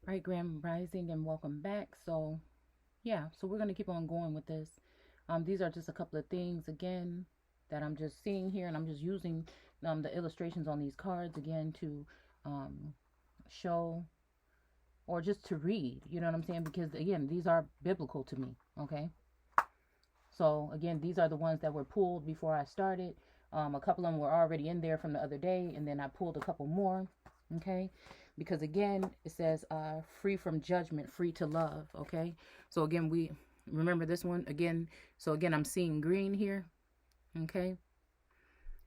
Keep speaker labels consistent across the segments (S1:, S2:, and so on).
S1: Right, Grand Rising, and welcome back. So we're going to keep on going with this. These are just a couple of things, again, that I'm just seeing here, and I'm just using the illustrations on these cards, again, to um, show or just to read, you know what I'm saying? Because, again, these are biblical to me, okay? So, again, these are the ones that were pulled before I started. A couple of them were already in there from the other day, and then I pulled a couple more, okay? Because again, it says free from judgment, free to love, okay? So again, we remember this one again. So again, I'm seeing green here, okay?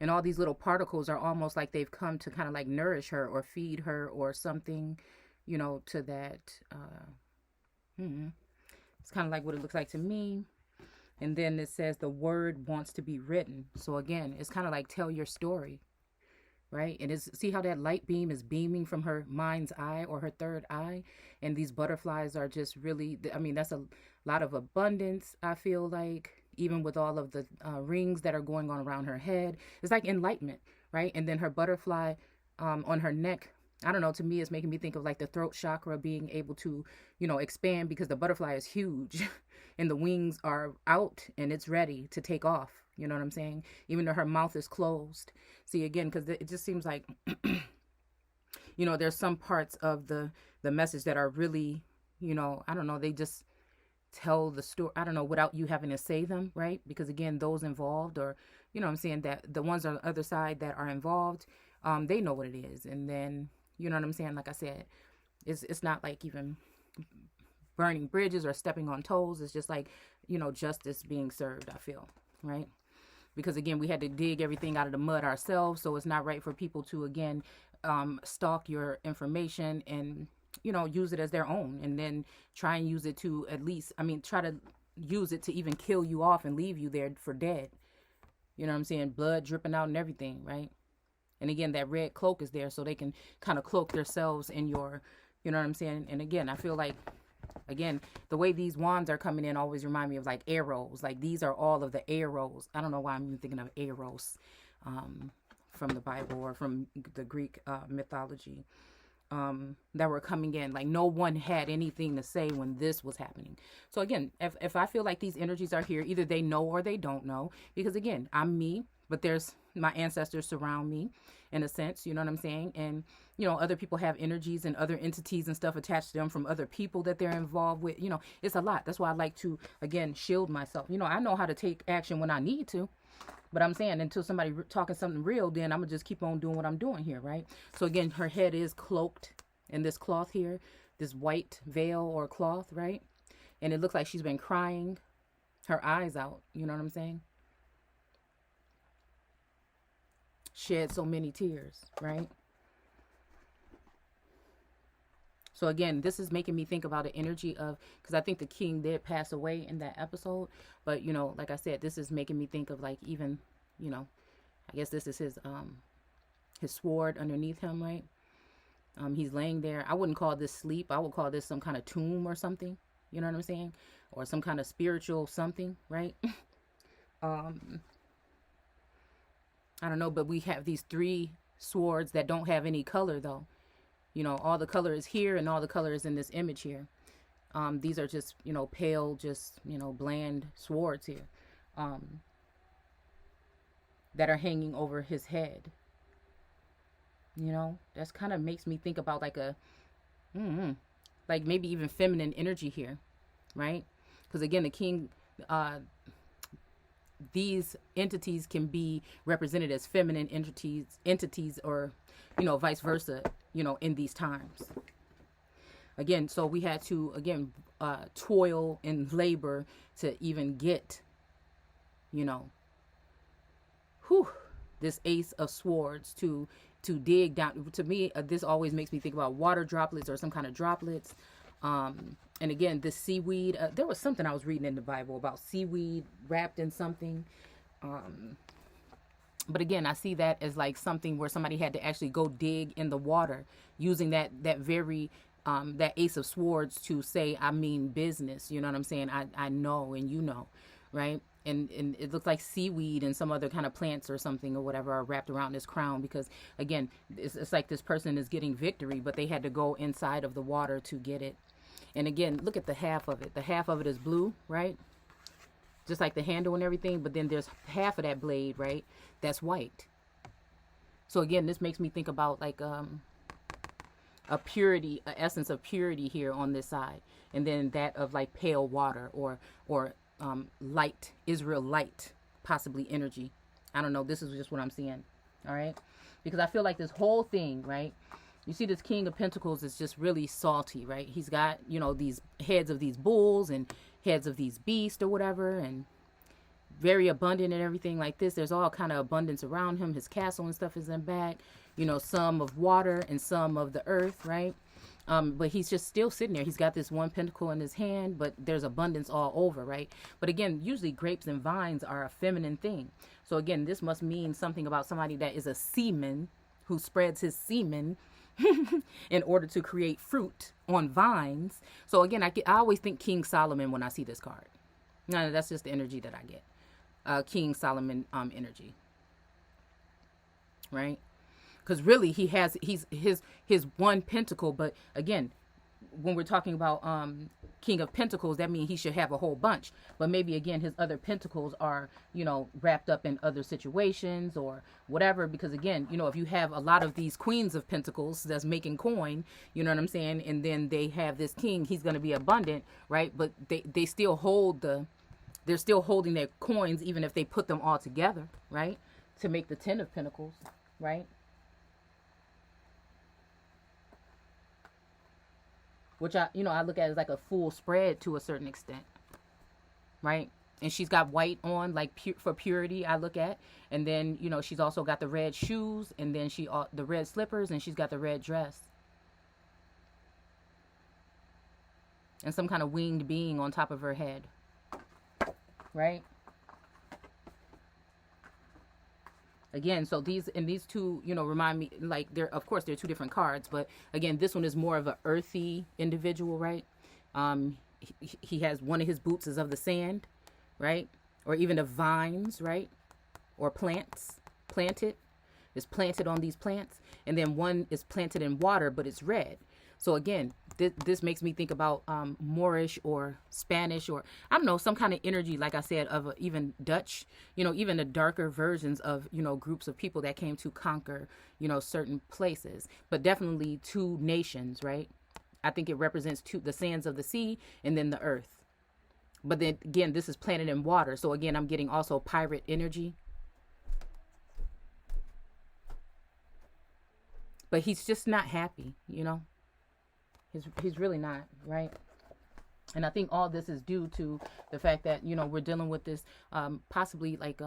S1: And all these little particles are almost like they've come to kind of like nourish her or feed her or something, to that. It's kind of like what it looks like to me. And then it says the word wants to be written. So again, it's kind of like tell your story, right? And is see how that light beam is beaming from her mind's eye or her third eye, and these butterflies are just really. I mean, that's a lot of abundance. I feel like even with all of the rings that are going on around her head, it's like enlightenment, right? And then her butterfly on her neck. I don't know. To me, it's making me think of like the throat chakra being able to, expand because the butterfly is huge, and the wings are out and it's ready to take off. You know what I'm saying? Even though her mouth is closed. See again, because it just seems like there's some parts of the message that are really, I don't know, they just tell the story, I don't know, without you having to say them, right? Because again, those involved, or I'm saying, that the ones on the other side that are involved, they know what it is. And then, you know what I'm saying, like I said, it's not like even burning bridges or stepping on toes. It's just like, justice being served, I feel, right? Because again, we had to dig everything out of the mud ourselves, so it's not right for people to again stalk your information and use it as their own, and then try and use it to, at least, I mean, try to use it to even kill you off and leave you there for dead. You know what I'm saying? Blood dripping out and everything, right? And again, that red cloak is there so they can kind of cloak themselves in your, you know what I'm saying? And again, I feel like, again, the way these wands are coming in always remind me of like arrows. Like these are all of the arrows. I don't know why I'm even thinking of arrows from the Bible or from the Greek mythology, that were coming in. Like no one had anything to say when this was happening. So again, if I feel like these energies are here, either they know or they don't know. Because again, I'm me, but there's my ancestors surround me in a sense, you know what I'm saying? And other people have energies and other entities and stuff attached to them from other people that they're involved with. It's a lot. That's why I like to, again, shield myself. I know how to take action when I need to. But I'm saying, until somebody talking something real, then I'm going to just keep on doing what I'm doing here, right? So again, her head is cloaked in this cloth here, this white veil or cloth, right? And it looks like she's been crying her eyes out, you know what I'm saying? Shed so many tears, right? So again, this is making me think about the energy of, because I think the king did pass away in that episode, but like I said, this is making me think of like, even, I guess this is his sword underneath him, right? He's laying there. I wouldn't call this sleep. I would call this some kind of tomb or something. You know what I'm saying? Or some kind of spiritual something, right? um, I don't know, but we have these three swords that don't have any color though. All the color is here and all the color is in this image here. These are just, pale, just, bland swords here, um, that are hanging over his head. That's kind of makes me think about like a, like maybe even feminine energy here, right? Because again, the king, uh, these entities can be represented as feminine entities, or, vice versa, in these times. Again, so we had to, again, toil and labor to even get, you know, whew, this ace of swords to dig down. To me, this always makes me think about water droplets or some kind of droplets. And again, this seaweed, there was something I was reading in the Bible about seaweed wrapped in something. But again, I see that as like something where somebody had to actually go dig in the water using that very that ace of swords to say, I mean business. You know what I'm saying? I know, and right? and it looks like seaweed and some other kind of plants or something or whatever are wrapped around this crown, because again, it's like this person is getting victory, but they had to go inside of the water to get it. And again, look at the half of it. The half of it is blue, right? Just like the handle and everything, but then there's half of that blade, right, that's white. So again, this makes me think about like a purity, a essence of purity here on this side, and then that of like pale water or light, Israel light, possibly energy. I don't know. This is just what I'm seeing. All right, because I feel like this whole thing, right? You see, this King of Pentacles is just really salty, right? He's got, you know, these heads of these bulls and heads of these beasts or whatever, and very abundant and everything like this. There's all kind of abundance around him. His castle and stuff is in back, you know, some of water and some of the earth, right? But he's just still sitting there. He's got this one pentacle in his hand, but there's abundance all over, right? But again, usually grapes and vines are a feminine thing. So again, this must mean something about somebody that is a seaman who spreads his semen in order to create fruit on vines. So again, I always think King Solomon when I see this card. No, that's just the energy that I get. King Solomon energy, right? Because really he's his one pentacle, but again, when we're talking about King of Pentacles, that means he should have a whole bunch. But maybe again his other pentacles are, you know, wrapped up in other situations or whatever. Because again, you know, if you have a lot of these Queens of Pentacles that's making coin, you know what I'm saying, and then they have this king, he's going to be abundant, right? But they still hold they're still holding their coins, even if they put them all together, right? To make the 10 of Pentacles, right? Which I look at as like a full spread to a certain extent, right? And she's got white on, like for purity, I look at. And then, you know, she's also got the red shoes, and then the red slippers, and she's got the red dress. And some kind of winged being on top of her head. Right? Again, so these two, you know, remind me, like, of course they're two different cards, but again, this one is more of an earthy individual, right? He has one of his boots is of the sand, right? Or even of vines, right? Or plants, planted. It's planted on these plants, and then one is planted in water, but it's red. So again, this makes me think about Moorish or Spanish, or I don't know, some kind of energy, like I said, of even Dutch, you know, even the darker versions of, you know, groups of people that came to conquer, you know, certain places, but definitely two nations, right? I think it represents the sands of the sea and then the earth. But then again, this is planted in water. So again, I'm getting also pirate energy. But he's just not happy, you know. He's really not, right? And I think all this is due to the fact that, you know, we're dealing with this possibly like,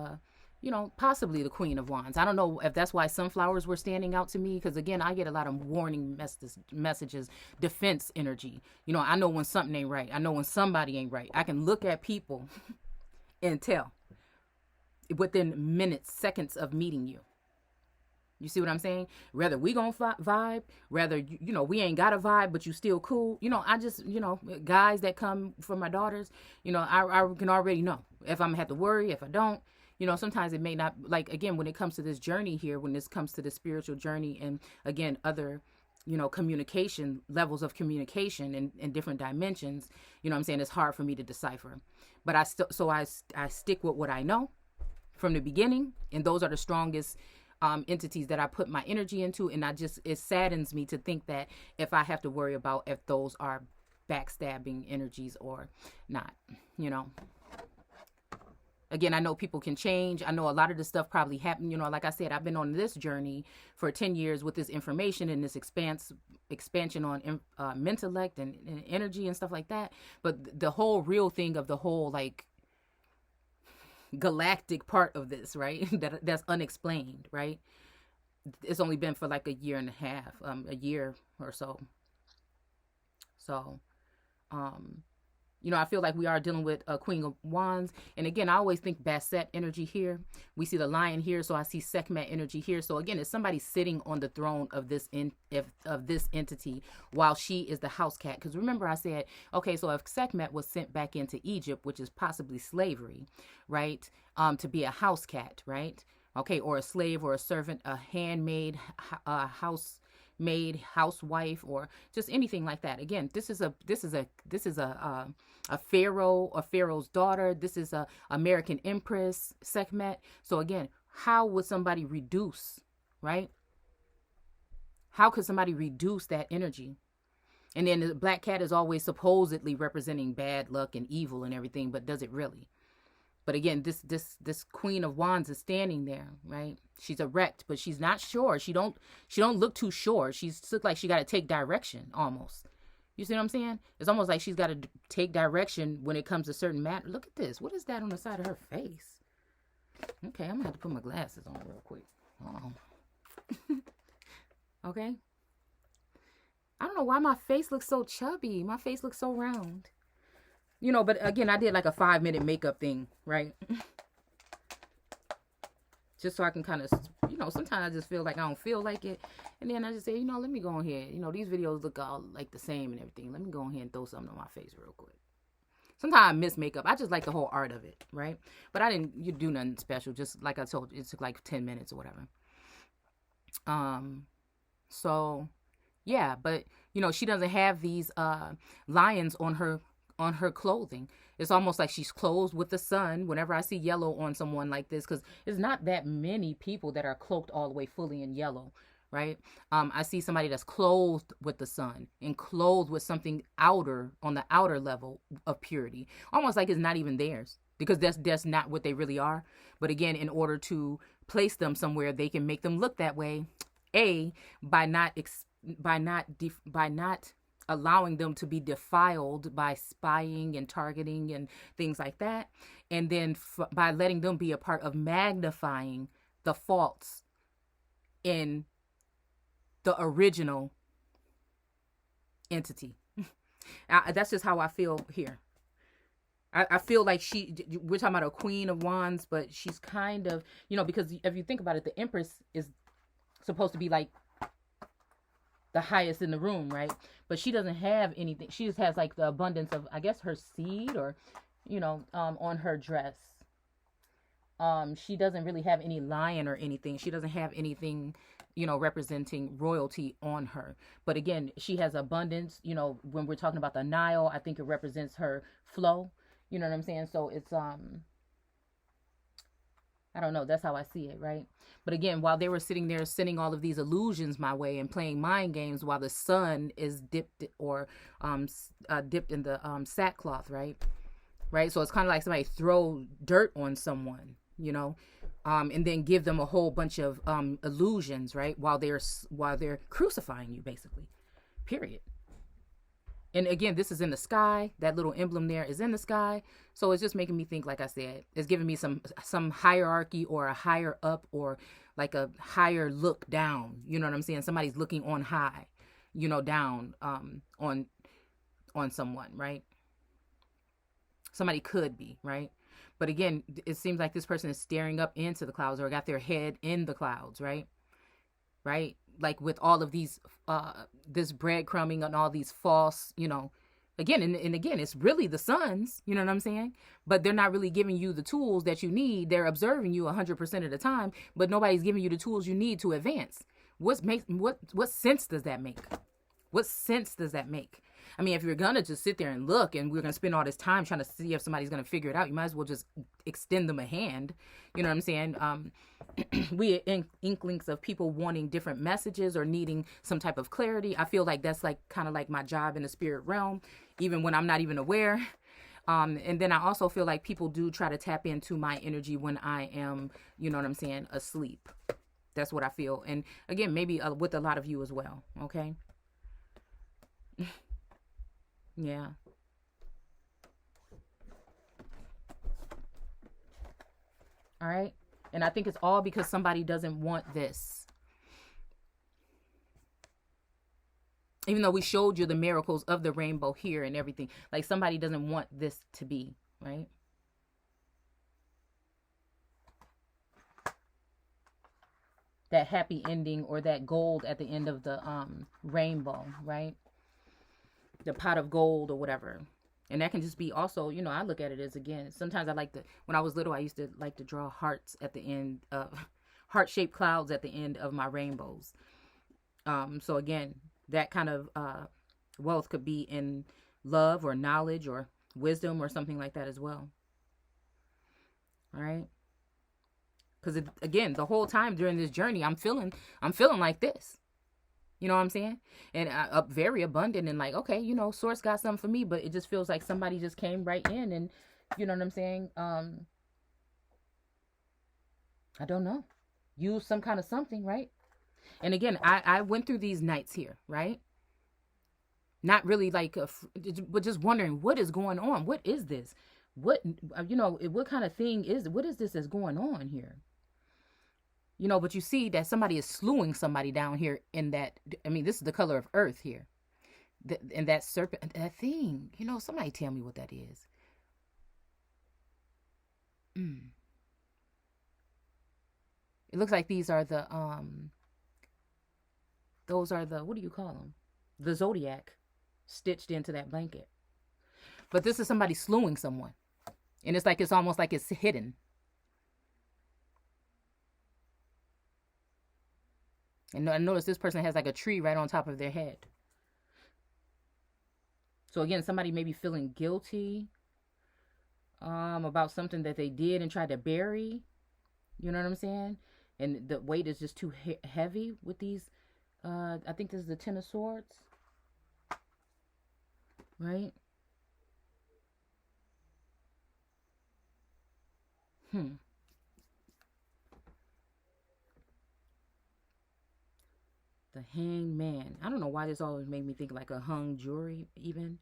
S1: you know, possibly the Queen of Wands. I don't know if that's why sunflowers were standing out to me, because again, I get a lot of warning messages, defense energy. You know, I know when something ain't right. I know when somebody ain't right. I can look at people and tell within minutes, seconds of meeting you. You see what I'm saying? Whether we gonna vibe, whether, you know, we ain't got a vibe, but you still cool. You know, I just, you know, guys that come for my daughters, you know, I can already know if I'm gonna have to worry, if I don't. You know, sometimes it may not, like, again, when it comes to this journey here, when this comes to the spiritual journey and, again, other, you know, communication, levels of communication in different dimensions, you know what I'm saying, it's hard for me to decipher. But I stick with what I know from the beginning, and those are the strongest entities that I put my energy into. And it saddens me to think that if I have to worry about if those are backstabbing energies or not, you know. Again, I know people can change. I know a lot of this stuff probably happened. You know, like I said, I've been on this journey for 10 years with this information and this expansion on intellect and energy and stuff like that. But the whole real thing of the whole, like, galactic part of this, right? That's unexplained, right? It's only been for like a year and a half, a year or so. So, You know, I feel like we are dealing with a Queen of Wands. And again, I always think Bastet energy here. We see the lion here, so I see Sekhmet energy here. So again, it's somebody sitting on the throne of this of this entity while she is the house cat. Because remember I said, okay, so if Sekhmet was sent back into Egypt, which is possibly slavery, right? To be a house cat, right? Okay, or a slave or a servant, a handmaid, a housemaid, housewife, or just anything like that. Again, this is a pharaoh, a pharaoh's daughter. This is a American empress, Sekhmet. So again, how would somebody reduce, right? How could somebody reduce that energy? And then the black cat is always supposedly representing bad luck and evil and everything, but does it really? But again, this Queen of Wands is standing there, right? She's erect, but she's not sure. She don't look too sure. She's look like she got to take direction almost. You see what I'm saying? It's almost like she's got to take direction when it comes to certain matter. Look at this. What is that on the side of her face? Okay, I'm gonna have to put my glasses on real quick. Okay. I don't know why my face looks so chubby. My face looks so round. You know, but again, I did like a 5-minute makeup thing, right? Just so I can kind of, you know, sometimes I just feel like I don't feel like it. And then I just say, you know, let me go ahead. You know, these videos look all like the same and everything. Let me go ahead and throw something on my face real quick. Sometimes I miss makeup. I just like the whole art of it, right? But I didn't do nothing special. Just like I told you, it took like 10 minutes or whatever. So, yeah. But, you know, she doesn't have these lions on her clothing. It's almost like she's clothed with the sun. Whenever I see yellow on someone like this, because it's not that many people that are cloaked all the way fully in yellow, right? I see somebody that's clothed with the sun and clothed with something outer, on the outer level of purity, almost like it's not even theirs, because that's not what they really are. But again, in order to place them somewhere, they can make them look that way, by not allowing them to be defiled by spying and targeting and things like that. And then by letting them be a part of magnifying the faults in the original entity. That's just how I feel here. I feel like we're talking about a Queen of Wands, but she's kind of, you know, because if you think about it, the Empress is supposed to be like the highest in the room, right? But she doesn't have anything. She just has like the abundance of, I guess, her seed, or, you know, on her dress. She doesn't really have any lion or anything. She doesn't have anything, you know, representing royalty on her. But again, she has abundance. You know, when we're talking about the Nile, I think it represents her flow. You know what I'm saying? So it's I don't know. That's how I see it, right? But again, while they were sitting there sending all of these illusions my way and playing mind games while the sun is dipped or dipped in the sackcloth, right? Right? So it's kind of like somebody throw dirt on someone, you know, and then give them a whole bunch of illusions, right? While they're crucifying you, basically. Period. And again, this is in the sky. That little emblem there is in the sky. So it's just making me think, like I said, it's giving me some hierarchy or a higher up or like a higher look down. You know what I'm saying? Somebody's looking on high, you know, down on someone, right? Somebody could be, right? But again, it seems like this person is staring up into the clouds or got their head in the clouds, right? Right? Like with all of these, this breadcrumbing and all these false, you know, again, and again, it's really the sons, you know what I'm saying? But they're not really giving you the tools that you need. They're observing you 100% of the time, but nobody's giving you the tools you need to advance. What sense does that make? What sense does that make? I mean, if you're going to just sit there and look and we're going to spend all this time trying to see if somebody's going to figure it out, you might as well just extend them a hand. You know what I'm saying? We are inklings of people wanting different messages or needing some type of clarity. I feel like that's like kind of like my job in the spirit realm, even when I'm not even aware. And then I also feel like people do try to tap into my energy when I am, you know what I'm saying, asleep. That's what I feel. And again, maybe with a lot of you as well. Okay. Yeah. All right. And I think it's all because somebody doesn't want this. Even though we showed you the miracles of the rainbow here and everything. Like somebody doesn't want this to be, right? That happy ending or that gold at the end of the rainbow, right? The pot of gold or whatever. And that can just be also, you know, I look at it as, again, sometimes I like to, when I was little, I used to like to draw hearts at the end of, heart-shaped clouds at the end of my rainbows. So again, that kind of wealth could be in love or knowledge or wisdom or something like that as well. All right. Because again, the whole time during this journey, I'm feeling like this. You know what I'm saying? And very abundant and like, okay, you know, source got something for me, but it just feels like somebody just came right in and, you know what I'm saying? I don't know. Use some kind of something, right? And again, I went through these nights here, right? Not really like, but just wondering what is going on. What is this? What, you know, what kind of thing what is this that's going on here? You know, but you see that somebody is slewing somebody down here in that, I mean, this is the color of earth here. And that serpent, that thing, you know, somebody tell me what that is. It looks like these are those are the, what do you call them? The zodiac stitched into that blanket. But this is somebody slewing someone. And it's like, it's almost like it's hidden. And I notice this person has like a tree right on top of their head. So again, somebody may be feeling guilty about something that they did and tried to bury. You know what I'm saying? And the weight is just too heavy with these. I think this is the Ten of Swords. Right? The Hangman. I don't know why this always made me think like a hung jury even.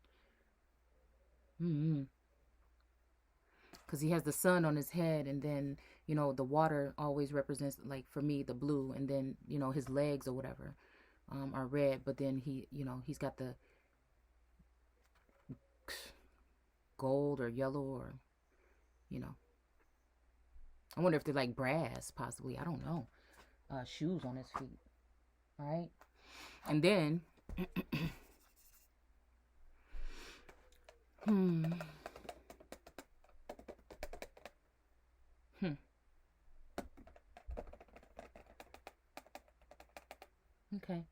S1: Because he has the sun on his head, and then, you know, the water always represents, like for me, the blue, and then, you know, his legs or whatever are red, but then he, you know, he's got the gold or yellow or, you know, I wonder if they're like brass, possibly. I don't know. Shoes on his feet. Right? And then, Okay.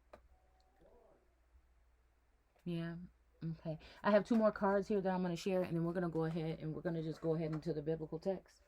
S1: Yeah. Okay. I have two more cards here that I'm going to share, and then we're going to go ahead and we're going to just go ahead into the biblical text.